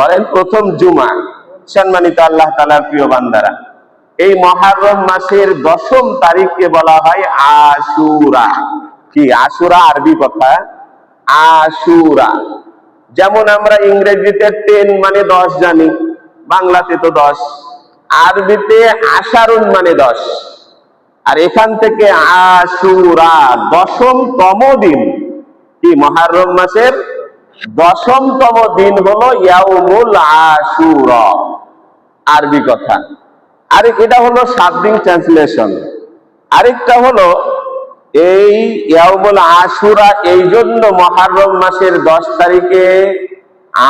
বলেন প্রথম জুমা। সম্মানিত আল্লাহ তাআলার প্রিয় বান্দারা, এই মুহররম মাসের 10ম তারিখকে বলা হয় আশুরা। কি আশুরা? আরবি কথা আশুরা। যেমন আমরা ইংরেজিতে 10 মানে 10 জানি, বাংলাতে তো 10, আরবিতে আশারুন মানে 10। আর এখান থেকে আশুরা 10তম দিন। কি মুহররম মাসের 10তম দিন হলো ইয়াউমুল আশুরা, আরবি কথা। আর এটা হলো শাব্দিক ট্রান্সলেশন। আরেকটা হলো এই ইয়াউমুল আশুরা এই জন্য মুহররম মাসের 10 তারিখে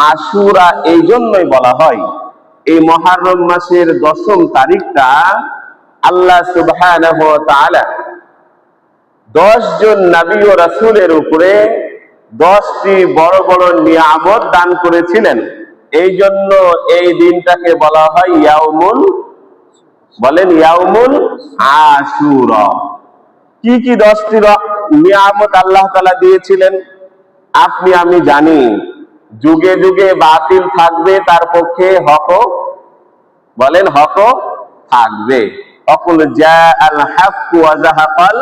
আশুরা এই জন্যই বলা হয়, এই মুহররম মাসের 10ম তারিখটা আল্লাহ সুবহানাহু ওয়া তাআলা 10 জন নবী ও রাসূলের উপরে 10টি বড় বড় নিয়ামত দান করেছিলেন। এই জন্য এই দিনটাকে বলা হয় ইয়াউমুল, বলেন ইয়াউমুল আশুরা। কি কি 10টি নিয়ামত আল্লাহ তাআলা দিয়েছিলেন আপনি আমি জানি। যুগে যুগে বাতিল থাকবে, তার পক্ষে হক, বলেন হক থাকবে। অকুল জাআল হক ওয়া যাহাকাল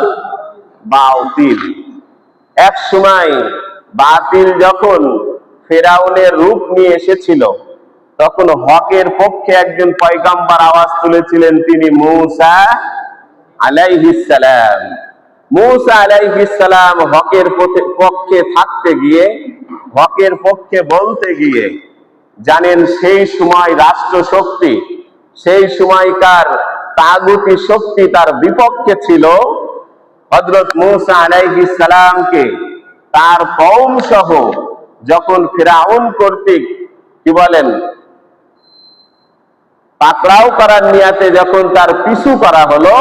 বাতিল। এক সময় বাতিল যখন ফেরাউনের রূপ নিয়ে এসেছিল, তখন হকের পক্ষে একজন পয়গম্বর আওয়াজ তুলেছিলেন, তিনি মূসা আলাইহিস সালাম। মূসা আলাইহিস সালাম হকের পক্ষে থাকতে গিয়ে, হকের পক্ষে বলতে গিয়ে, জানেন সেই সময় রাষ্ট্র শক্তি, সেই সময়কার তাগুতি শক্তি তার বিপক্ষে ছিল। হযরত মূসা আলাইহিস সালামকে তার কওম সহ যখন ফিরাউন কর্তৃক কি বলেন পাকড়াও করার নিয়াতে যখন তার পিছু করা হলো,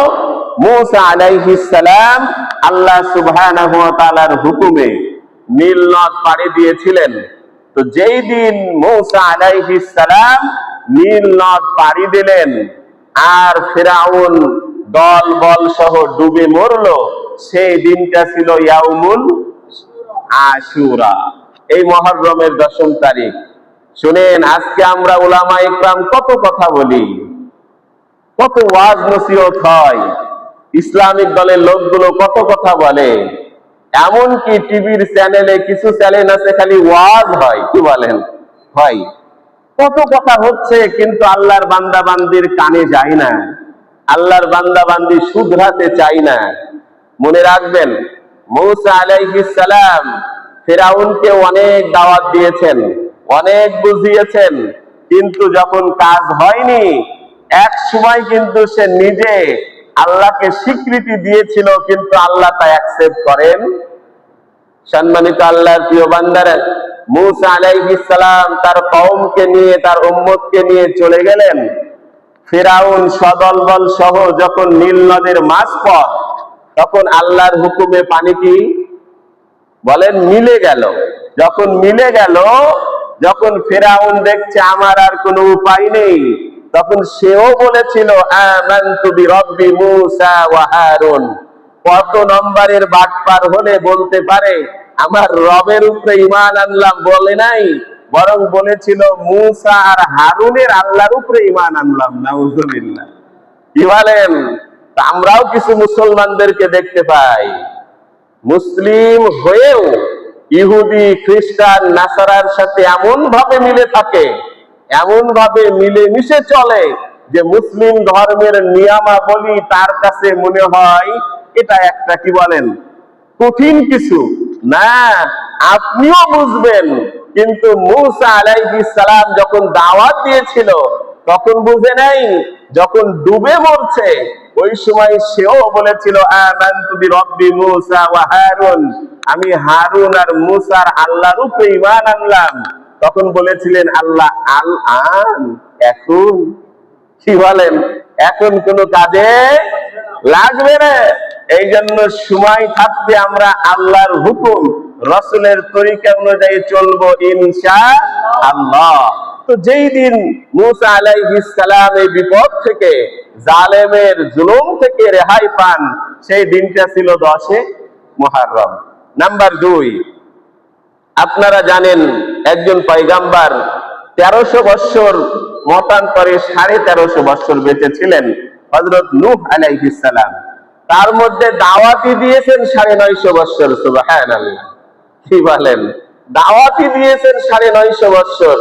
মূসা আলাইহিস সালাম আল্লাহ সুবহানাহু ওয়া তাআলার হুকুমে নীল নদ পাড়ি দিয়েছিলেন। তো যেই দিন মূসা আলাইহিস সালাম নীল নদ পাড়ি দিলেন আর ফিরাউন দল বল সহ ডুবে মরলো, সেই দিনটা ছিল ইয়াউমুল আশুরা, এই মুহররমের 10ম তারিখ। শুনেন, আজকে আমরা উলামা ইকরাম কত কথা বলি, কত ওয়াজ নসিহত হয়, ইসলামিক দলের লোকগুলো কত কথা বলে। এমনকি টিভির চ্যানেলে কিছু চ্যানেল আছে খালি ওয়াজ হয়, কি বলেন হয়, কত কথা হচ্ছে, কিন্তু আল্লাহর বান্দা বান্দির কানে যায় না, আল্লাহর বান্দা বান্দি শুধরাতে চায় না। মনে রাখবেন, মূসা আলাইহিস সালাম ফিরাউনকে অনেক দাওয়াত দিয়েছেন, অনেক বুঝিয়েছেন, কিন্তু যখন কাজ হয়নি, এক সময় কিন্তু সে নিজে আল্লাহকে স্বীকৃতি দিয়েছিল, কিন্তু আল্লাহ তা অ্যাকসেপ্ট করেন। সম্মানিত আল্লাহর প্রিয় বান্দারা, মূসা আলাইহিস সালাম তার কওমকে নিয়ে, তার উম্মতকে নিয়ে চলে গেলেন। ফিরাউন সদলবল সহ যখন নীল নদের মাঝপথ, তখন আল্লাহর হুকুমে পানি কি বলেন মিলে গেল। যখন মিলে গেল, যখন ফিরাউন দেখছে আমার আর কোনো উপায় নেই, তখন সেও বলেছিল আমানতু বিরব্বি মূসা ওয়া হারুন। কত নম্বরের বাটপার হলে বলতে পারে আমার রবের উপরে ঈমান আনলাম, বলে নাই, বরং বলেছিল মূসা আর হারুনের আল্লাহর উপরে ঈমান আনলাম। নাউজুবিল্লাহ। কি বলেন? আমরাও কিছু মুসলমানদেরকে দেখতে পাই, মুসলিম হয়েও ইহুদি খ্রিস্টান নাসারার সাথে এমন ভাবে মিলে থাকে, এমন ভাবে মিলে মিশে চলে যে মুসলিম ধর্মের নিয়মাবলী তার কাছে মনে হয় এটা একটা কি বলেন কঠিন কিছু না। আপনিও বুঝবেন, কিন্তু মূসা আলাইহিস সালাম যখন দাওয়াত দিয়েছিল তখন বুঝে নাই, যখন ডুবে মরছে ওই সময় সেও বলেছিল আমানতু বিরব্বি মূসা ওয়া হারুন, আমি হারুন আর মূসার আল্লাহর উপরে ঈমান আনলাম। তখন বলেছিলেন আল্লাহ আল আন, এখন কি বলেন, এখন কোনো কাজে লাগবে না। এই জন্য সময় থাকতে আমরা আল্লাহর হুকুম রাসূলের তরিকা অনুযায়ী চলবো ইনশাআল্লাহ। তো যেই দিন মূসা আলাইহিস সালাম এই বিপদ থেকে, জালেমের জুলুম থেকে রেহাই পান, সেই দিনটা ছিল 10 মুহররম। নাম্বার 2, আপনারা জানেন একজন পয়গম্বর 1300 বৎসর, মতান্তরে 1350 বৎসর বেঁচে ছিলেন হযরত নূহ আলাইহিস সালাম। তার মধ্যে দাওয়াতি দিয়েছেন 950 বৎসর। সুবহানাল্লাহ, কি বলেন? দাওয়াতি দিয়েছেন 950 বৎসর,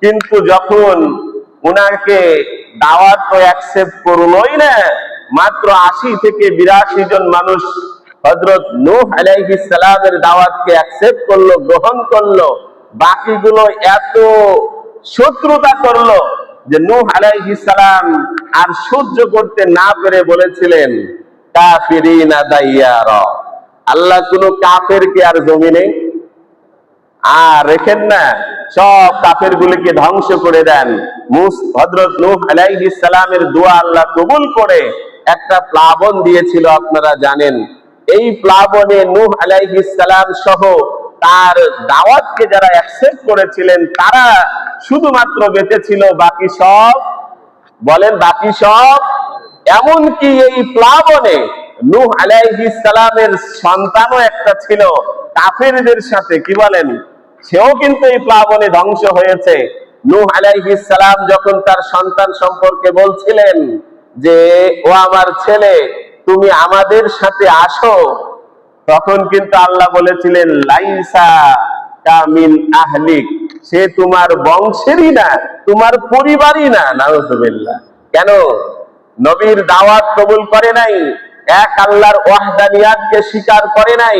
কিন্তু যখন উনাকে দাওয়াত তো অ্যাকসেপ্ট করলোই না, মাত্র 80 থেকে 82 জন মানুষ হযরত নূহ আলাইহিস সালামের দাওয়াতকে অ্যাকসেপ্ট করলো, গ্রহণ করলো। বাকিগুলো এত শত্রুতা করলো যে নূহ আলাইহিস সালাম আর সহ্য করতে না পেরে বলেছিলেন, কাফিরিনা দাইয়ারা, আল্লাহ কোন কাফেরকে আর জমিনে আর রেখেন না, সব কাফের গুলিকে ধ্বংস করে দেন। হযরত নূহ আলাইহিস সালামের দোয়া আল্লাহ কবুল করে একটা প্লাবন দিয়েছিল, আপনারা জানেন। এই প্লাবনে নূহ আলাইহিস সালাম সহ তার দাওয়াতকে যারা অ্যাকসেপ্ট করেছিলেন তারা শুধুমাত্র বেঁচে ছিল, বাকি সব, বলেন বাকি সব। এমনকি এই প্লাবনে নূহ আলাইহিস সালামের সন্তানও একটা ছিল কাফেরদের সাথে, কি বলেন, সেও কিন্তু এই প্লাবনে ধ্বংস হয়েছে। নূহ আলাইহিস সালাম যখন তার সন্তান সম্পর্কে বলছিলেন যে, ও আমার ছেলে, তুমি আমাদের সাথে আসো, তখন কিন্তু আল্লাহ বলেছিলেন, লাইসা কামিন আহলিক, সে তোমার বংশেরই না, তোমার পরিবারই না। নাউযুবিল্লাহ। কেন? নবীর দাওয়াত কবুল করে নাই, এক আল্লাহর ওয়াহদানিয়াতকে স্বীকার করে নাই,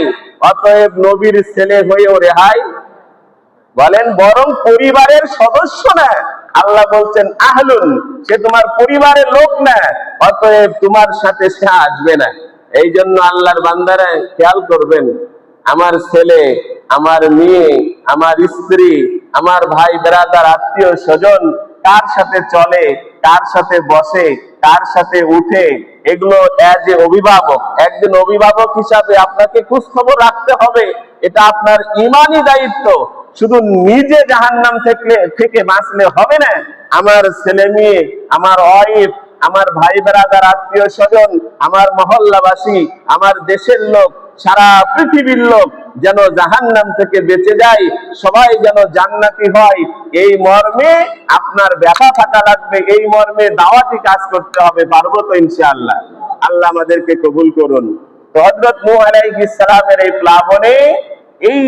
অতএব নবীর ছেলে হয়েও রেহাই, বলেন, বরং পরিবারের সদস্য না। আল্লাহ বলছেন আহলুন, সে তোমার পরিবারের লোক না, অতএব তোমার সাথে সে আসবে না। এই জন্য আল্লাহর বান্দারা খেয়াল করবেন, আমার ছেলে, আমার মেয়ে, আমার স্ত্রী, আমার ভাই বেরাদার, আত্মীয় স্বজন কার সাথে চলে, কার সাথে বসে, কার সাথে উঠে, এগুলো এজ এ অভিভাবক, একজন অভিভাবক হিসাবে আপনাকে খোঁজ খবর রাখতে হবে। এটা আপনার ইমানি দায়িত্ব। শুধু নিজে জাহান্নাম থেকে বাঁচলে হবে না, আমার ছেলে মেয়ে, আমার ওয়াইফ, আমার ভাই বেরাদার, আত্মীয় স্বজন, আমার মহল্লাবাসী, আমার দেশের লোক, সারা পৃথিবীর লোক যেন জাহান্নাম থেকে বেঁচে যায়, সবাই যেন জান্নাতি হয়, এই মর্মে আপনার ব্যথা থাকা লাগবে, এই মর্মে দাওয়াতি কাজ করতে হবে। পারবো তো ইনশাআল্লাহ? আল্লাহ আমাদেরকে কবুল করুন। তো হযরত নূহ আলাইহিস সালামের এই প্লাবনে এই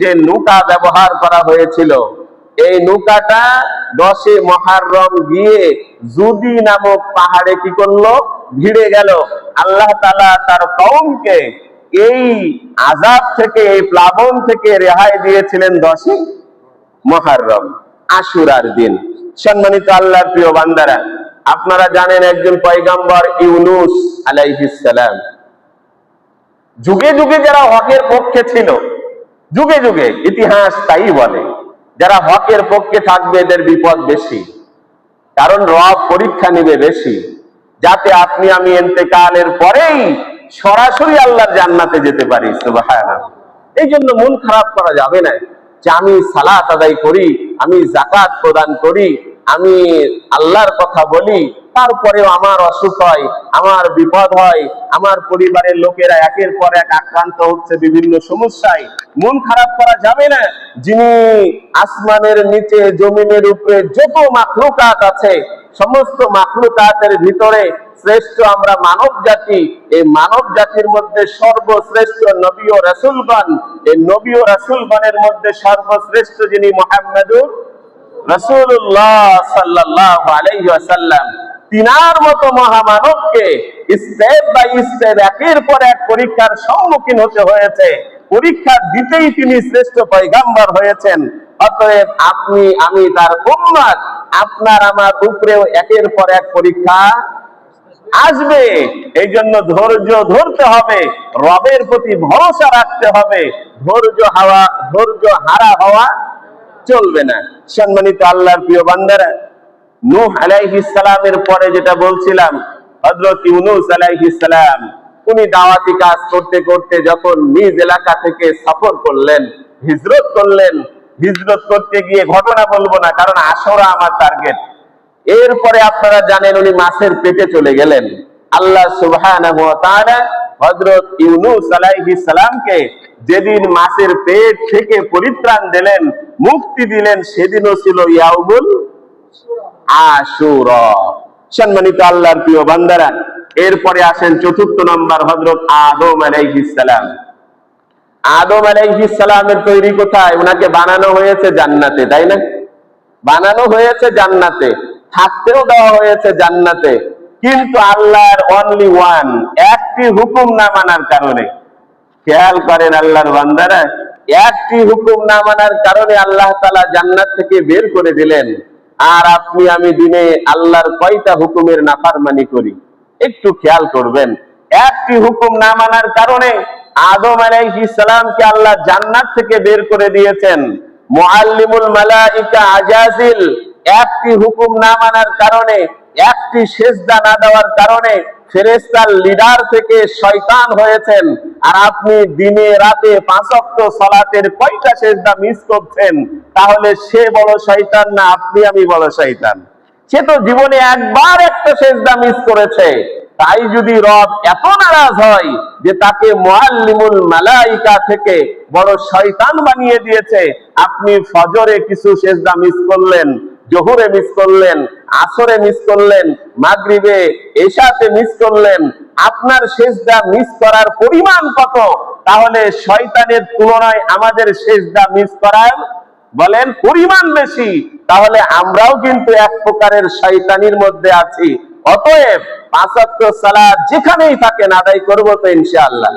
যে নৌকা ব্যবহার করা হয়েছিল, এই নৌকাটা 10 মুহররম গিয়ে জুদি নামক পাহাড়ে কি করলো? ভিড়ে গেল। আল্লাহ তাআলা তার কওমকে এই আযাব থেকে, এই প্লাবন থেকে রেহাই দিয়েছিলেন 10 মুহররম, আশুরার দিন। সম্মানিত আল্লাহর প্রিয় বান্দারা, আপনারা জানেন একজন পয়গম্বর ইউনূস আলাইহিস সালাম, যুগে যুগে যারা হকের পক্ষে ছিল, যুগে যুগে ইতিহাস তাই বলে, যারা হকের পক্ষে থাকবে এদের বিপদ বেশি, কারণ রব পরীক্ষা নিবে বেশি, যাতে আপনি আমি ইন্তেকালের পরেই সরাসরি আল্লাহর জান্নাতে যেতে পারি। সুবহানাল্লাহ। এই জন্য মন খারাপ করা যাবে না যে আমি সালাত আদায় করি, আমি যাকাত প্রদান করি, আমি আল্লাহর কথা বলি, তারপরেও আমার অসুখ হয়, আমার বিপদ হয়, আমার পরিবারের লোকেরা একের পর এক আক্রান্ত হচ্ছে বিভিন্ন সমস্যায়। মন খারাপ করা যাবে না। যিনি আসমানের নিচে, জমিনের উপরে যত মাখলুকাত আছে, সমস্ত মাখলুকাতের ভিতরে শ্রেষ্ঠ আমরা মানব জাতি। এই মানব জাতির মধ্যে সর্বশ্রেষ্ঠ নবী ও রাসূলগণ, এই নবী ও রাসূলগণের মধ্যে সর্বশ্রেষ্ঠ যিনি মুহাম্মদুর রাসূলুল্লাহ সাল্লাল্লাহু আলাইহি ওয়াসাল্লাম, তিনার মতো মহামানবকে স্টেপ বাই স্টেপ একের পর এক পরীক্ষার সম্মুখীন হতে হয়েছে। পরীক্ষা দিতেই তিনি শ্রেষ্ঠ পয়গম্বর হয়েছেন। অতএব আপনি আমি তার উম্মত, আপনার আমার উপরেও একের পর এক পরীক্ষা আসবে। এই জন্য ধৈর্য ধরতে হবে, রবের প্রতি ভরসা রাখতে হবে। ধৈর্য হারা হওয়া চলবে না। সম্মানিত আল্লাহর প্রিয় বান্দারা, নূহ আলাইহিস সালামের পরে যেটা বলছিলাম, হযরত ইউনূস আলাইহিস সালাম, উনি দাওয়াতি কাজ করতে করতে যখন নিজ এলাকা থেকে সফর করলেন, হিজরত করলেন, হিজরত করতে গিয়ে ঘটনা বলবো না, কারণ আশরা আমার টার্গেট। এরপরে আপনারা জানেন উনি মাছের পেটে চলে গেলেন। আল্লাহ সুবহানাহু ওয়া তাআলা হযরত ইউনূস আলাইহিস সালামকে যেদিন মাছের পেট থেকে পরিত্রাণ দিলেন, মুক্তি দিলেন, সেদিনও ছিল ইয়াউমুল আশুরা। সম্মানিত আল্লাহর প্রিয় বান্দারা, এরপরে আসেন চতুর্থ নম্বর, হযরত আদম আলাইহিস সালাম। আদম আলাইহিস সালামের তৈরি কোথায়? ওনাকে বানানো হয়েছে জান্নাতে, তাই না? বানানো হয়েছে জান্নাতে, থাকতেও দেওয়া হয়েছে জান্নাতে, কিন্তু আল্লাহর অনলি ওয়ান, একটি হুকুম না মানার কারণে, খেয়াল করেন আল্লাহর বান্দারা, একটি হুকুম না মানার কারণে আল্লাহ তাআলা জান্নাত থেকে বের করে দিলেন। আর আপনি আমি দিনে আল্লাহর কয়টা হুকুমের নাফরমানি করি? একটু খেয়াল করবেন। একটি হুকুম না মানার কারণে আদম আলাইহিস সালামকে আল্লাহ জান্নাত থেকে বের করে দিয়েছেন। মুআল্লিমুল মালাইকা আজাজিল একটি হুকুম না মানার কারণে, একটি সিজদা না দেওয়ার কারণে ফেরেশতার লিডার থেকে শয়তান হয়েছেন। আর আপনি দিনে রাতে 5 ওয়াক্ত সালাতের কয়টা সিজদা মিস করছেন? তাহলে সে বড় শয়তান না আপনি আমি বড় শয়তান? সে তো জীবনে একবার একটা সিজদা মিস করেছে। তাই যদি রব এত নারাজ হয় যে তাকে মুআল্লিমুল মালাইকা থেকে বড় শয়তান বানিয়ে দিয়েছে, আপনি ফজরে কিছু সিজদা মিস করলেন, জোহরে মিস করলেন, আসরে মিস করলেন, মাগরিবে এশাতে মিস করলেন, আপনার সিজদা মিস করার পরিমাণ কত? তাহলে শয়তানের তুলনায় আমাদের সিজদা মিস করার বলেন পরিমাণ বেশি। তাহলে আমরাও কিন্তু এক প্রকারের শয়তানির মধ্যে আছি। অতএব 5 ওয়াক্ত সালাত যেখানেই থাকেন আদায় করব তো ইনশাআল্লাহ।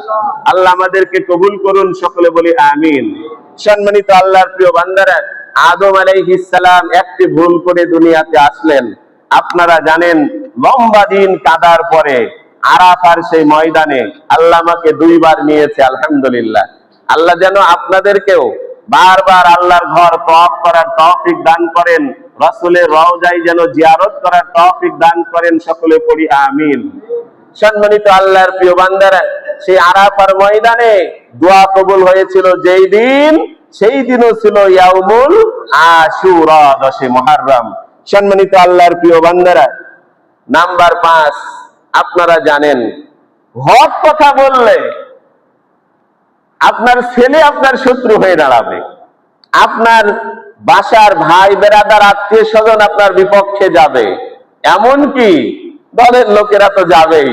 আল্লাহ আমাদেরকে কবুল করুন, সকলে বলি আমিন। সম্মানিত আল্লাহর প্রিয় বান্দারা, আদম আলাইহিস সালাম একটি ভুল করে দুনিয়াতে আসলেন। আপনারা জানেন, লম্বা দিন কাদার পরে আরাফার সেই ময়দানে আল্লাহ আমাকে 2 বার নিয়েছে, আলহামদুলিল্লাহ। আল্লাহ যেন আপনাদেরকেও বারবার আল্লাহর ঘর তওয়াফ করার তৌফিক দান করেন, রাসূলের রওজায় যেন জিয়ারত করার তৌফিক দান করেন, সকলে পড়ি আমিন। সম্মানিত আল্লাহর প্রিয় বান্দারা, সেই আরাফার ময়দানে দোয়া কবুল হয়েছিল যেই দিন, সেই দিনও ছিল ইয়াউমুল আশুরা, 10 মুহররম। সম্মানিত আল্লাহর প্রিয় বান্দারা, নাম্বার 5, আপনারা জানেন, হক কথা বললে আপনার ছেলে আপনার শত্রু হয়ে দাঁড়াবে, আপনার বাসার ভাই বেরাদার আত্মীয় স্বজন আপনার বিপক্ষে যাবে, এমনকি দলের লোকেরা তো যাবেই।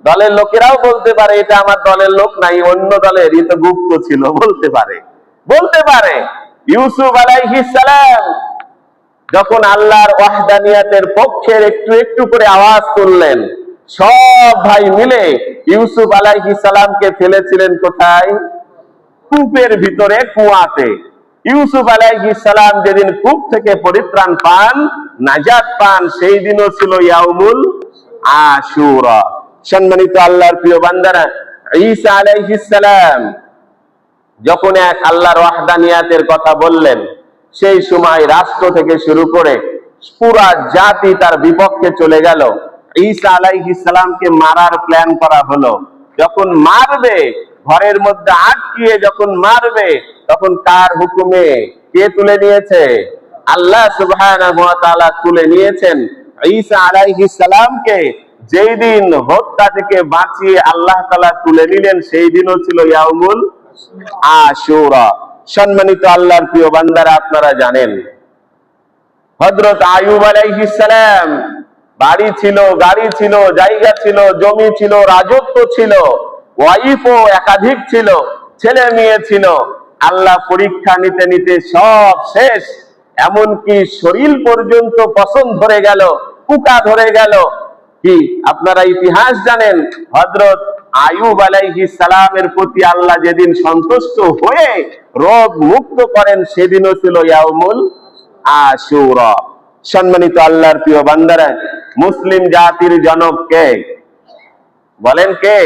দলের লোকেরাও বলতে পারে এটা আমার দলের লোক নাই, অন্য দলের, এ তো গুপ্ত ছিল, বলতে পারে। ইউসুফ আলাইহিস সালাম যখন আল্লাহর ওয়াহদানিয়াতের পক্ষের একটু একটু করে আওয়াজ করলেন, সব ভাই মিলে ইউসুফ আলাইহিস সালামকে ফেলেছিলেন কোথায়? কূপের ভিতরে, কুয়াতে। ইউসুফ আলাইহিস সালাম যেদিন কূপ থেকে পরিত্রাণ পান, নাজাত পান, সেই দিনও ছিল ইয়াউমুল আশুরা। সম্মানিত আল্লাহর প্রিয় বান্দারা, ঈসা আলাইহিস সালাম যখন এক আল্লাহর ওয়াহদানিয়াতের কথা বললেন, সেই সময় রাষ্ট্র থেকে শুরু করে পুরা জাতি তার বিপক্ষে চলে গেল। ঈসা আলাইহিস সালামকে মারার প্ল্যান করা হলো। যখন মারবে, ঘরের মধ্যে আটকিয়ে যখন মারবে, তখন কার হুকুমে? কে তুলে নিয়েছে? আল্লাহ সুবহানাহু ওয়া তাআলা তুলে নিয়েছেন। ঈসা আলাইহিস সালামকে যেই দিন হত্যা থেকে বাঁচিয়ে আল্লাহ তাআলা তুলে নিলেন, সেই দিনও ছিল ইয়াউমুল আশুরা। সম্মানিত আল্লাহর প্রিয় বান্দারা, আপনারা জানেন, হযরত আইয়ুব আলাইহিস সালাম বাড়ি ছিল, গাড়ি ছিল, জায়গা ছিল, জমি ছিল, রাজত্ব ছিল, ওয়াইফও একাধিক ছিল, ছেলে মেয়ে ছিল। আল্লাহ পরীক্ষা নিতে নিতে সব শেষ, এমনকি শরীর পর্যন্ত পছন্দ ধরে গেল, পোকা ধরে গেল। কি আপনারা ইতিহাস জানেন, হযরত আইয়ুব আলাইহিস সালামের প্রতি আল্লাহ যেদিন সন্তুষ্ট হয়ে রোগ মুক্ত করেন, সেদিনও ছিল ইয়াউমুল আশুরা। সম্মানিত আল্লাহর প্রিয় বান্দারা, মুসলিম জাতির জনক কে? বলেন কে?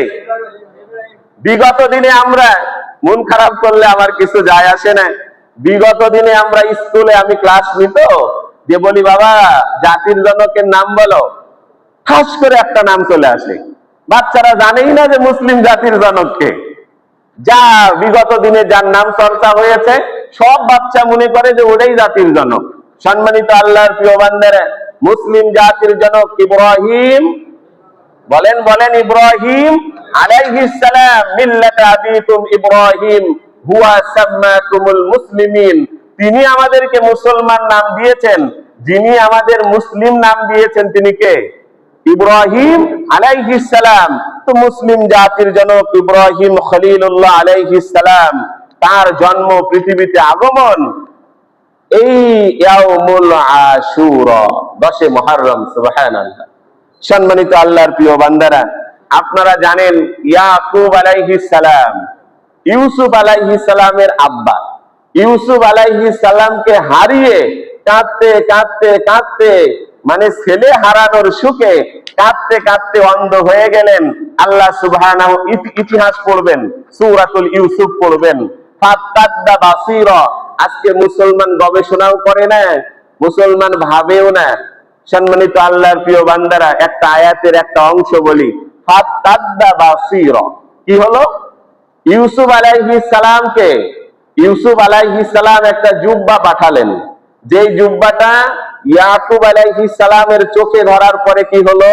বিগত দিনে আমরা মন খারাপ করলে আমার কিছু যায় আসে না। বিগত দিনে আমরা স্কুলে, আমি ক্লাস নিত, যে বলি বাবা জাতির জনকের নাম বলো, খাস করে একটা নাম চলে আসে। বাচ্চারা জানেই না যে মুসলিম জাতির জনক কে। যা বিগত দিনে যার নাম চর্চা হয়েছে, সব বাচ্চা মনে করে যে ওটাই জাতির জনক। সম্মানিত আল্লাহর প্রিয় বান্দারা, মুসলিম জাতির জনক ইব্রাহিম। বলেন ইব্রাহিম আলাইহিস সালাম, মিল্লাত আবিকুম ইব্রাহিম হুয়া সাম্মাকুমুল মুসলিমিন। তিনি আমাদেরকে মুসলমান নাম দিয়েছেন। যিনি আমাদের মুসলিম নাম দিয়েছেন তিনি কে? ইব্রাহিম আলাইহিস সালাম। তো মুসলিম জাতির জনক ইব্রাহিম খলিলুল্লাহ আলাইহিস সালাম, তার জন্ম, পৃথিবীতে আগমন এই ইয়াউমুল আশুরা, 10 মুহররম। সুবহানাল্লাহ। সম্মানিত আল্লাহর প্রিয় বান্দারা, আপনারা জানেন ইয়াকুব আলাইহিস সালাম, ইউসুফ আলাইহিস সালামের আব্বা, ইউসুফ আলাইহিস সালামকে হারিয়ে কাঁদতে কাঁদতে কাঁদতে, মানে ছেলে হারানোর সুখে কাঁদতে কাঁদতে অন্ধ হয়ে গেলেন। আল্লাহ সুবহানাহু, ইতিহাস পড়বেন, সূরাতুল ইউসুফ পড়বেন। ফাত্তাদ্দা বাসীরা। আজকে মুসলমান গবেষণাও করে না, মুসলমান ভাবেও না। সম্মানিত আল্লাহর প্রিয় বান্দারা, একটা আয়াতের একটা অংশ বলি। ফাত্তাদ্দা বাসীরা কি হলো? ইউসুফ আলাইহিস সালামকে, ইউসুফ আলাইহিস সালাম একটা জুব্বা পাঠালেন, যেই জুব্বাটা ইয়াকুব আলাইহিস সালামের চোখে ধরার পরে কি হলো?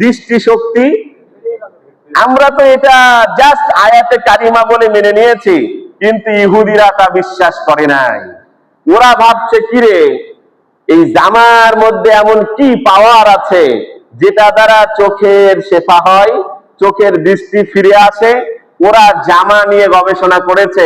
দৃষ্টিশক্তি। আমরা তো এটা জাস্ট আয়াতে কারিমা বলে মেনে নিয়েছি, কিন্তু ইহুদিরা তা বিশ্বাস করে নাই। ওরা ভাবছে কিরে, এই জামার মধ্যে এমন কি পাওয়ার আছে যেটা দ্বারা চোখের শেফা হয়, চোখের দৃষ্টি ফিরে আসে। ওরা জামা নিয়ে গবেষণা করেছে,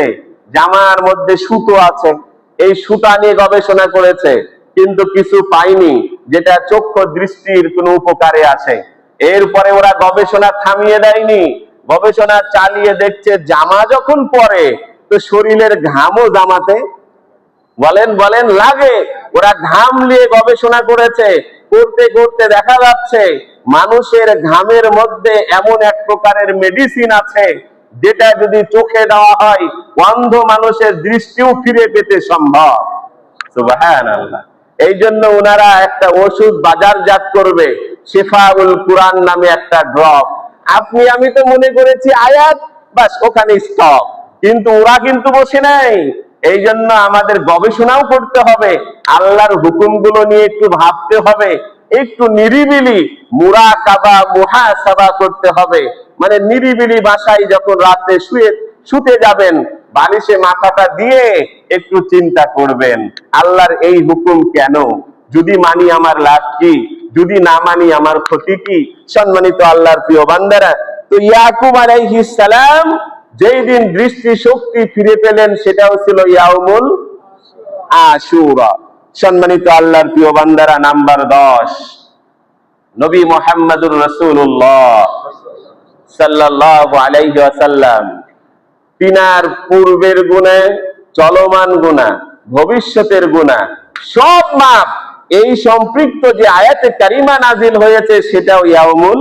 জামার মধ্যে সুতো আছে, এই সুতা নিয়ে গবেষণা করেছে, কিন্তু কিছু পায়নি যেটা চক্ষু দৃষ্টির কোনো উপকারে আসে। এরপরে ওরা গবেষণা থামিয়ে দেয়নি, গবেষণা চালিয়ে দেখছে জামা যখন পরে তো শরীরের ঘামও জামাতে বলেন বলেন লাগে। ওরা ঘাম নিয়ে গবেষণা করেছে, করতে করতে দেখা যাচ্ছে মানুষের ঘামের মধ্যে এমন এক প্রকারের মেডিসিন আছে যেটা যদি চোখে দেওয়া হয় অন্ধ মানুষের দৃষ্টিও ফিরে পেতে সম্ভব। সুবহানাল্লাহ। এই জন্য ওনারা একটা ওষুধ বাজারজাত করবে, শিফাউল কুরআন নামে একটা ড্রপ। আপনি আমি তো মনে করেছি আয়াত, বাস ওখানে স্টপ, কিন্তু ওরা কিন্তু বসে নাই। এই জন্য আমাদের গবেষণাও করতে হবে, আল্লাহর হুকুমগুলো নিয়ে একটু ভাবতে হবে, একটু নিরিবিলি মুরাকাবা মুহাসাবা করতে হবে। মানে নিরিবিলি বাসায় যখন রাতে শুতে যাবেন, বালিশে মাথাটা দিয়ে একটু চিন্তা করবেন, আল্লাহর এই হুকুম কেন? যদি মানি আমার লাভ কি, যদি না মানি আমার ক্ষতি কি? সম্মানিত আল্লাহর প্রিয় বান্দারা, তো ইয়াকুব আলাইহিস সালাম যেই দিন দৃষ্টি শক্তি ফিরে পেলেন সেটাও ছিল ইয়াউমুল আশুরা। সম্মানিত আল্লাহর প্রিয় বান্দারা, নাম্বার 10, নবী মুহাম্মদুর রাসূলুল্লাহ সাল্লাল্লাহু আলাইহি ওয়াসাল্লাম, তিনার পূর্বের গুনাহ, চলমান গুনাহ, ভবিষ্যতের গুনাহ সব মাপ এই সম্পৃক্ত যে আয়াতে কারিমা নাজিল হয়েছে সেটাও ইয়াউমুল।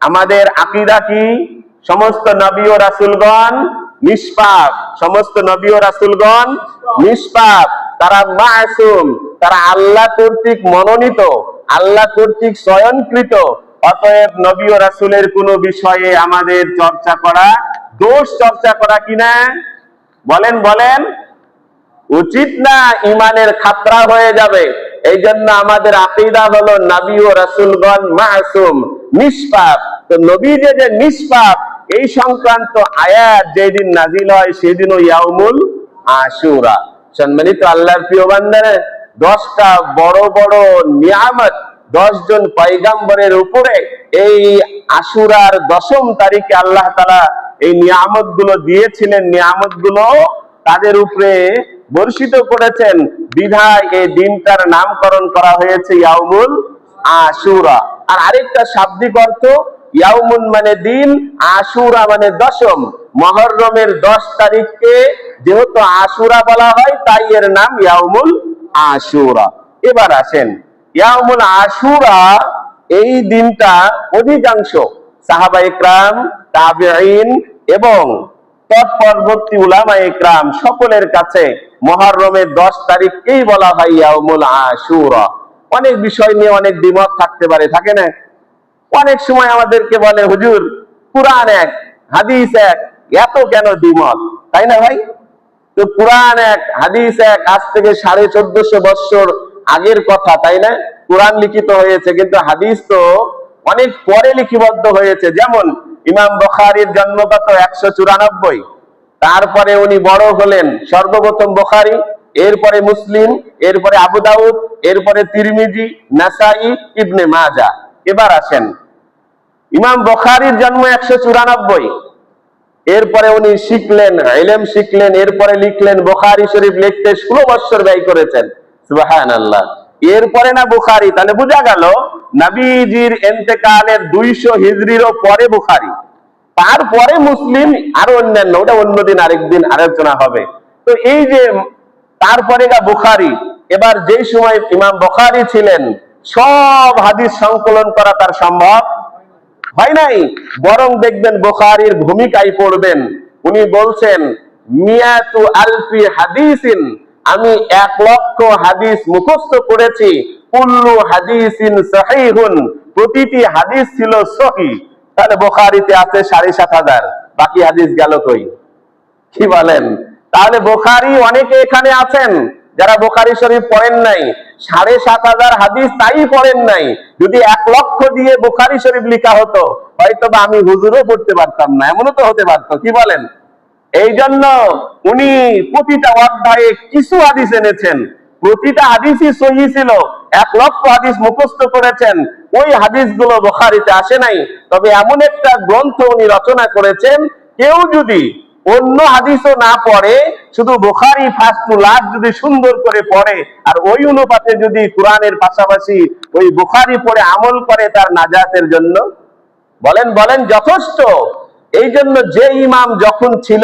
আমাদের আকীদা কি? সমস্ত নবী ও রাসূলগণ নিষ্পাপ, সমস্ত নবী ও রাসূলগণ নিষ্পাপ, তারা মাসুম, তারা আল্লাহ কর্তৃক মনোনীত, আল্লাহ কর্তৃক স্বয়ংকৃত। অতএব নবী ও রাসূলের কোন বিষয়ে আমাদের চর্চা করা, দোষ চর্চা করা কিনা বলেন বলেন উচিত না, ইমানের খাতরা হয়ে যাবে। এই জন্য আমাদের আকীদা হলো নবী ও রাসূলগণ মাসুম, নিষ্পাপ। তো নবী যে নিষ্পাপ এই সংক্রান্ত আয়াত যেদিন নাজিল হয় সেদিনও ইয়াউমুল আশুরা। সম্মানিত আল্লাহর প্রিয় বান্দারা, 10টা বড় বড় নিয়ামত 10 জন পয়গম্বরের উপরে এই আশুরার 10ম তারিখে আল্লাহ তাআলা এই নিয়ামত গুলো দিয়েছিলেন, নিয়ামত গুলো তাদের উপরে বর্ষিত করেছেন। বিধায় এই দিনটার নামকরণ করা হয়েছে ইয়াউমুল আশুরা। আর আরেকটা শাব্দিক অর্থ, ইয়াউমুন মানে দিন, আশুরা মানে 10ম। মুহররমের 10 তারিখকে যেহেতু আশুরা বলা হয় তাই এর নাম ইয়াউমুল আশুরা। এবার আসেন, ইয়াউমুল আশুরা এই দিনটা অধিকাংশ সাহাবায়ে কেরাম, তাবেঈন এবং তৎপরবর্তী উলামায়ে কেরাম সকলের কাছে মুহররমের 10 তারিখকেই বলা হয় ইয়াউমুল আশুরা। অনেক বিষয় নিয়ে অনেক দ্বিমত থাকতে পারে, থাকে না? অনেক সময় আমাদেরকে বলে হুজুর কুরআন এক হাদিস এক, এত কেন দ্বিমত, তাই না ভাই? তো কুরআন এক হাদিস এক, আজ থেকে 1450 বছর আগের কথা, তাই না? কুরআন লিখিত হয়েছে, কিন্তু হাদিস তো অনেক পরে লিপিবদ্ধ হয়েছে। যেমন ইমাম বুখারীর জন্ম কত 194, তারপরে উনি বড় হলেন, সর্বপ্রথম বুখারী এরপরে মুসলিম, এরপরে আবু দাউদ, এরপরে তিরমিজি, নাসাই, ইবনে মাজাহ। এবার আসেন, ইমাম বুখারীর জন্ম 194, এরপরে উনি শিখলেন, ইলম শিখলেন, এরপরে লিখলেন। বুখারী শরীফ লিখতে 16 বছর ব্যয় করেছেন। সুবহানাল্লাহ। এরপরে না বুখারী, তাহলে বোঝা গেল নবীজির ইন্তেকালের 200 হিজরিরও পরে বুখারী, তারপরে মুসলিম, আর অন্যান্য, ওটা অন্যদিন আরেকদিন আলোচনা হবে। তো এই যে তারপরে বুখারী, এবার যেই সময় ইমাম বুখারী ছিলেন, সব হাদিস সংকলন করা তার সম্ভব হয় নাই। বরং দেখবেন বুখারীর ভূমিকায় পড়বেন, উনি বলছেন মিয়াতু আলফি হাদিসিন, আমি 1 লক্ষ হাদিস মুখস্থ করেছি। কুল্লু হাদিসিন সহিহুন, প্রতিটি হাদিস ছিল সহিহ। তাহলে বুখারীতে আছে 7,500, বাকি হাদিস গেল কই? কি বলেন? তাহলে বুখারী, অনেকে এখানে আছেন যারা বুখারী শরীফ পড়েন নাই, 7,500 হাদিস তাই পড়েন নাই। যদি 1 লক্ষ দিয়ে বুখারী শরীফ লেখা হতো, হয়তো বা আমি হুজুরও পড়তে পারতাম না, এমনও তো হতে পারতো। কি বলেন? এই জন্য উনি প্রতিটা অধ্যায়ে কিছু হাদিস এনেছেন, প্রতিটা হাদিসই সহিহ ছিল। 1 লক্ষ হাদিস মুখস্থ করেছেন, ওই হাদিসগুলো বুখারীতে আসে নাই। তবে এমন একটা গ্রন্থ উনি রচনা করেছেন, কেউ যদি অন্য হাদিসও না পড়ে, শুধু বুখারী ফার্স্ট টু লাস্ট যদি সুন্দর করে পড়ে, আর ওই অনুপাতে যদি কোরআনের পাশাপাশি ওই বুখারী পড়ে আমল করে, তার নাজাতের জন্য বলেন বলেন যথেষ্ট। এই জন্য যে ইমাম যখন ছিল,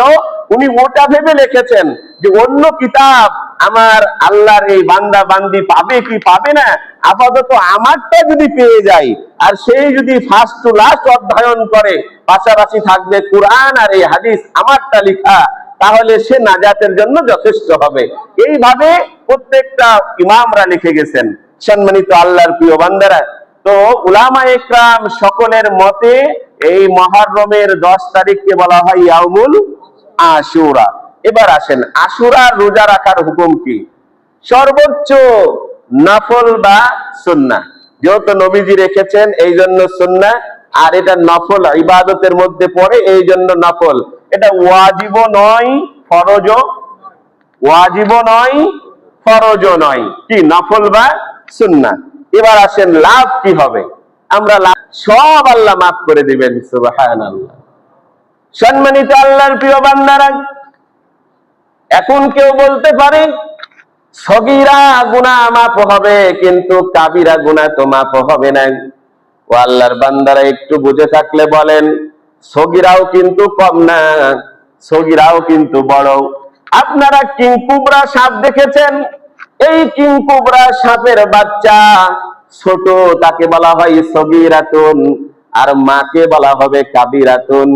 উনি ওটা ভেবে লিখেছেন যে অন্য কিতাব আমার আল্লাহর এই বান্দা বান্দি পাবে কি পাবে না, আপাতত আমারটা যদি পেয়ে যায়, আর সেই যদি ফার্স্ট টু লাস্ট অধ্যয়ন করে, পাশাপাশি থাকবে কোরআন আর এই হাদিস আমারটা লেখা, তাহলে সে নাজাতের জন্য যথেষ্ট হবে। এইভাবে প্রত্যেকটা ইমামরা লিখে গেছেন। সম্মানিত আল্লাহর প্রিয় বান্দারা, তো উলামা ইকরাম সকলের মতে এই মুহররমের 10 তারিখকে বলা হয় ইয়াউমুল আশুরা। এবার আসেন, আশুরার রোজা রাখার হুকুম কি? সর্বোচ্চ নফল বা সুন্নাহ, যেহেতু নবীজি রেখেছেন এই জন্য সুন্নাহ, আর এটা নফল ইবাদতের মধ্যে পড়ে এই জন্য নফল। এটা ওয়াজিবও নয়, ফরজও, ওয়াজিবও নয়, ফরজও নয়, কি নফল বা সুন্নাহ। এবার আসেন, লাভ কি হবে? আমরা সব আল্লাহ মাফ করে দিবেন। সুবহানাল্লাহ। সম্মানিত আল্লাহর প্রিয় বান্দারা, এখন কেউ বলতে পারে সগীরা গুনাহ মাফ হবে, কিন্তু কাবিরা গুনাহ তো মাফ হবে না। ও আল্লাহর বান্দারা, একটু বুঝে থাকলে বলেন, সগীরাও কিন্তু কম না, সগীরাও কিন্তু বড়। আপনারা কিংকুবরা সাপ দেখেছেন? এই কিংকুবরা সাপের বাচ্চা ছোট, তাকে বলা হয় সগীরাতুন, আর মাকে বলা হবে কাবিরাতুন।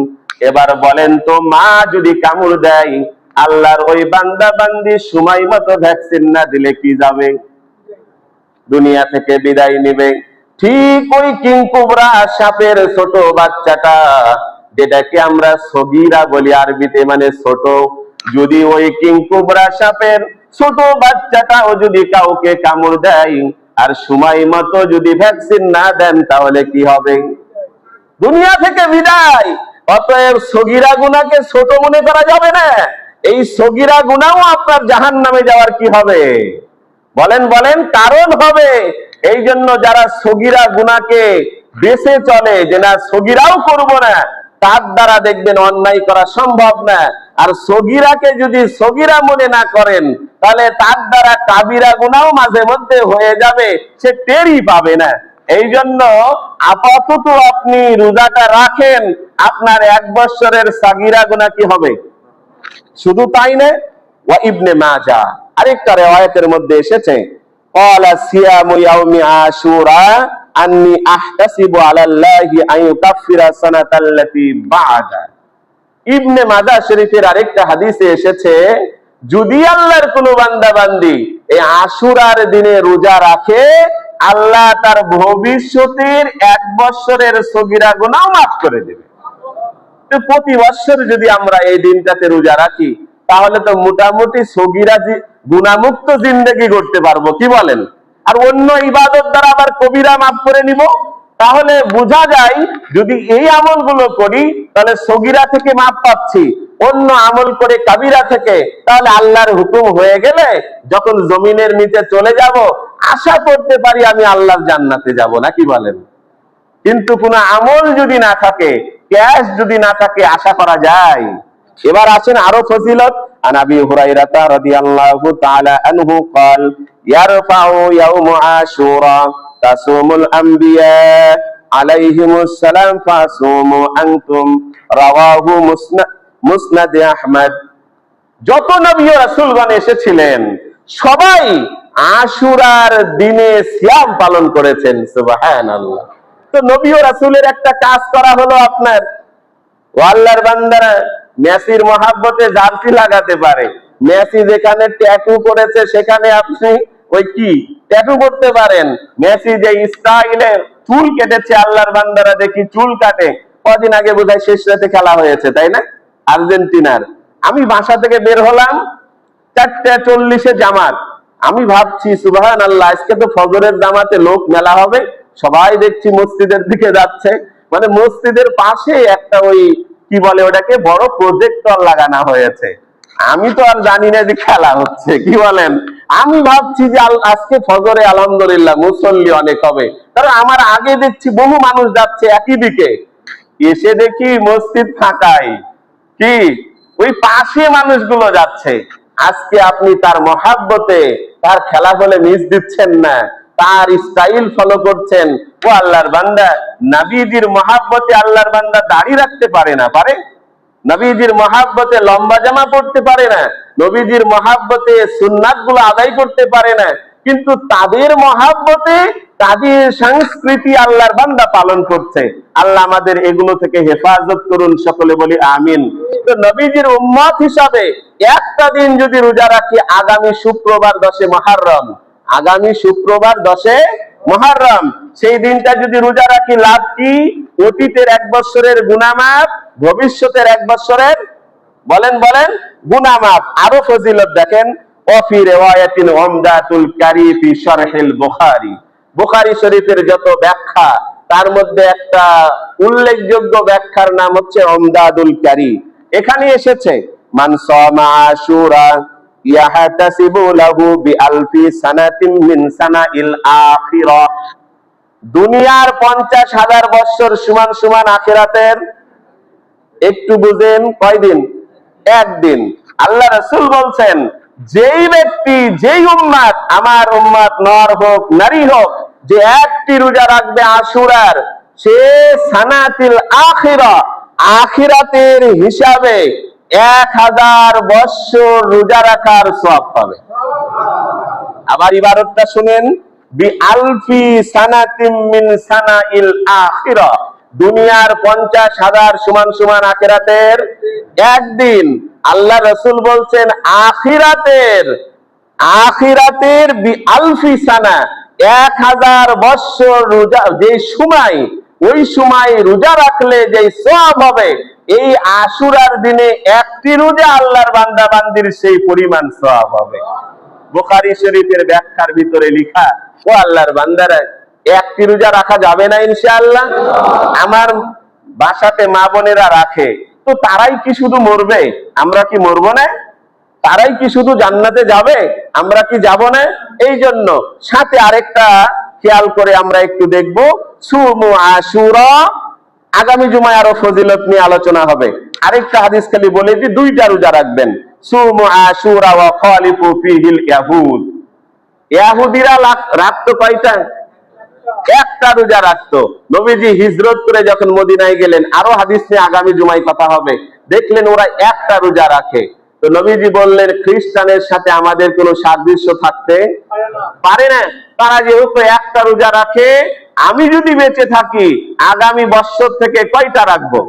এবার বলেন তো, মা যদি কামড় দেয়, আল্লাহর ওই বান্দা বান্দি সময় মতো ভ্যাকসিন না দিলে কি যাবে? দুনিয়া থেকে বিদায় নিবে। ঠিক ওই কিংকুবরা সাপের ছোট বাচ্চাটা, যেটাকে আমরা সগীরা বলি আরবিতে, মানে ছোট, যদি ওই কিংকুবরা সাপের ছোট বাচ্চাটাও যদি কাউকে কামড় দেয়, আর সময় মতো যদি ভ্যাকসিন না দেন, তাহলে কি হবে? দুনিয়া থেকে বিদায়। অতএব সগীরা গুনাহকে ছোট মনে করা যাবে না। এই সগীরা গুনাহও আপনার জাহান্নামে যাওয়ার কি হবে? বলেন বলেন, কারণ হবে। এই জন্য যারা সগীরা গুনাহকে বেঁচে চলে, যে না সগীরাও করব না, তার দ্বারা দেখবেন অন্যায় করা সম্ভব না। আর সগীরাকে যদি সগীরা মনে না করেন, তাহলে তার দ্বারা কাবিরা গুনাহও মাঝে মধ্যে হয়ে যাবে, সে টেরই পাবে না। এই জন্য আপাতত আপনি রোজাটা রাখেন, আপনার 1 বছরের সাগীরা গুনাহ কি হবে? শুধু তাই না, ওয়া ইবনে মাজাহ আরেকটা riwayat-এর মধ্যে এসেছে, ক্বালা সিয়ামু ইয়াউমি আশুরা আন্নী আহতাসিবু আলাল্লাহি আন ইউকাফিরা সানাতাল্লাতী বা'দা। ইবনে মাজাহ শরীফের আরেকটা হাদিসে এসেছে, যদি আল্লাহর কোন বান্দা বান্দি এই আশুরার দিনে রোজা রাখে, আল্লাহ তার ভবিষ্যতের 1 বছরের সগীরা গুনাহ মাফ করে দেবে। তো প্রতি বছর যদি আমরা এই দিনটাতে রোজা রাখি, তাহলে তো মোটামুটি সগীরা গুনাহমুক্ত জিন্দেগি করতে পারবো। কি বলেন? আর অন্য ইবাদত দ্বারা আবার কবিরা মাফ করে নিব। তাহলে বোঝা যায়, যদি এই আমলগুলো করি, তাহলে সগীরা থেকে মাফ পাচ্ছি, অন্য আমল করে কাবিরা থেকে, তাহলে আল্লাহর হুকুম হয়ে গেলে যখন জমিনের নিচে চলে যাব আশা করতে পারি আমি আল্লাহর জান্নাতে যাব, নাকি বলেন? কিন্তু কোনো আমল যদি না থাকে, ক্যাশ যদি না থাকে, আশা করা যায়? এবার আসেন আরো ফজিলত। আন আবি হুরায়রা রাদিয়াল্লাহু তাআলা আনহু قال يرفع يوم عاشوراء تصوم الانبياء عليهم السلام فصوموا انتم رواه মুসনাদ আহমদ। যত নবী ও রাসূলগণ এসেছিলেন সবাই আশুরার দিনে সিয়াম পালন করেছেন। সুবহানাল্লাহ। তো নবী ও রাসূলের একটা কাজ করা হলো, আপনার ও আল্লাহর বান্দারা মেসির মহাব্বতে জার্সি লাগাতে পারে, মেসি যেখানে ট্যাটু করেছে সেখানে আপনি ওই কি ট্যাটু করতে পারেন। মেসি যে স্টাইলে চুল কেটেছে, আল্লাহর বান্দারা দেখি চুল কাটে। কদিন আগে বোধহয় শেষ রাতে খেলা হয়েছে, তাই না, আর্জেন্টিনার। আমি বাসা থেকে বের হলাম 4:40 জামাত। আমি ভাবছি সুবহানাল্লাহ, আজকে তো ফজরের জামাতে লোক মেলা হবে, সবাই দেখছি মসজিদের দিকে যাচ্ছে। মানে মসজিদের পাশে একটা ওই কি বলে ওটাকে, বড় প্রজেক্টর লাগানো হয়েছে। আমি তো আর জানি না যে খেলা হচ্ছে, কি বলেন? আমি ভাবছি যে আজকে ফজরে আলহামদুলিল্লাহ মুসল্লি অনেক হবে, কারণ আমার আগে দেখছি বহু মানুষ যাচ্ছে একই দিকে, এসে দেখি মসজিদ ফাঁকাই, কি ওই পাশে মানুষগুলো যাচ্ছে। আজকে আপনি তার মহাব্বতে তার খেলা বলে মিস দিচ্ছেন না, তার স্টাইল ফলো করছেন। ও আল্লাহর বান্দা, নবীজির মহাব্বতে আল্লাহর বান্দা দাড়ি রাখতে পারে না, পারে? নবীজির মহাব্বতে লম্বা জামা পড়তে পারে না, নবীজির মহাব্বতে সুন্নাত গুলো আদায় করতে পারে না, কিন্তু তাদের মহাব্বতে তাদের সংস্কৃতি আল্লাহর বান্দা পালন করছে। আল্লাহ আমাদের এগুলো থেকে হেফাজত করুন, সকলে বলি আমিন। তো নবীজির উম্মত হিসাবে একটা দিন যদি রোজা রাখি, আগামী শুক্রবার 10 মুহররম, আগামী শুক্রবার 10 মুহররম, সেই দিনটা যদি রোজা রাখি লাভ কি? অতীতের 1 বছরের গুনাহ মাফ, ভবিষ্যতের 1 বছরের বলেন গুনাহ মাফ। আরো ফজিলত দেখেন, ওয়াফি রিওয়ায়াতিন উমদাতুল কারি ফি শারহিল বুখারী, বুখারী শরীফের যত ব্যাখ্যা তার মধ্যে একটা উল্লেখযোগ্য ব্যাখ্যার নাম হচ্ছে উমদাতুল কারি। এখানে এসেছে মান সামা আশুরা ইয়াহতাসিবু লাহু বিআলফি সানাতিন মিন সানাইল আখিরাহ। দুনিয়ার 50,000 বছর সমান সমান আখিরাতের, একটু বুঝেন, কয়দিন? একদিন। আল্লাহ রাসূল বলছেন, যেই ব্যক্তি, যেই উম্মত, আমার উম্মত নর হোক নারী হোক, যে একটি রোজা রাখবে আশুরার, সে সানাতিল আখিরাহ, আখিরাতের হিসাবে 1000 বছর রোজা রাখার সওয়াব পাবে। আবার ইবারতটা শুনেন, বিআলফি সানাতিন মিন সানাইল আখিরাহ, দুনিয়ার 50,000 সমান সমান আখিরাতের একদিন। আল্লাহ রাসূল বলছেন আখিরাতের বিআলফি সানা, 1000 বছর রোজা, যে সময়, ওই সময় রোজা রাখলে যে সওয়াব হবে, এই আশুরার দিনে একটি রোজা আল্লাহর বান্দা বান্দির সেই পরিমাণ সওয়াব হবে। বুখারী শরীফের ব্যাখ্যার ভিতরে লেখা, ও আল্লাহর বান্দারা, একটি রোজা রাখা যাবে না ইনশাআল্লাহ? আমার বাসাতে মা বোনেরা রাখে, তো তারাই কি শুধু মরবে, আমরা কি মরবো না? তারাই কি শুধু জান্নাতে যাবে, আমরা কি যাব না? এই জন্য সাথে আরেকটা খেয়াল করে আমরা একটু দেখব, সুমু আশুরা। আগামী জুমায় আরো ফজিলত নিয়ে আলোচনা হবে। আরেকটা হাদিস খালি বলে যে 2টা রোজা রাখবেন, সুমু আশুরা ওয়া খালিফু ফিহিল ইয়াহুদ। ইহুদিরা রাখতো কয়টা? একটা রোজা রাখতো। নবীজি হিজরত করে যখন মদিনায় গেলেন, আরো হাদিস নিয়ে আগামী জুমায় কথা হবে, দেখলেন ওরা একটা রোজা রাখে। তো নবীজি বললেন, খ্রিস্টানের সাথে আমাদের কোনো সাদৃশ্য থাকতে পারে না। তারা যেহেতু একটা রোজা রাখে, আমি যদি বেঁচে থাকি আগামী বছর থেকে কয়টা রাখবো?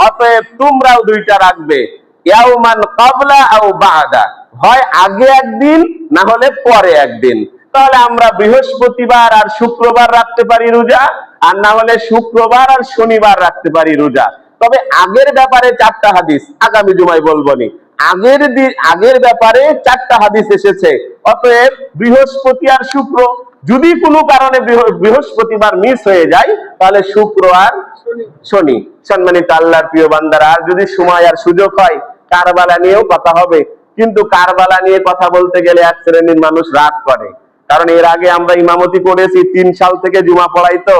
অতএব তোমরাও 2টা রাখবে, ইয়াউমান ক্বাবলা আও বাদা, হয় আগে একদিন না হলে পরে একদিন। তাহলে আমরা বৃহস্পতিবার আর শুক্রবার রাখতে পারি রোজা, আর না হলে শুক্রবার আর শনিবার রাখতে পারি রোজা। তবে আগের ব্যাপারে 4টা হাদিস আগামী জুমায় বলবো নি। আগের ব্যাপারে 4টা হাদিস এসেছে। অতএব বৃহস্পতি আর শুক্র, যদি কোনো কারণে বৃহস্পতিবার মিস হয়ে যায় তাহলে শুক্র আর শনি। সম্মানিত আল্লাহর প্রিয় বান্দারা, আর যদি সময় আর সুযোগ হয় কারবালা নিয়েও কথা হবে, কিন্তু কারবালা নিয়ে কথা বলতে গেলে এক শ্রেণীর মানুষ রাগ করে, কারণ এর আগে আমরা ইমামতি করেছি, 3 সাল থেকে জুমা পড়াই তো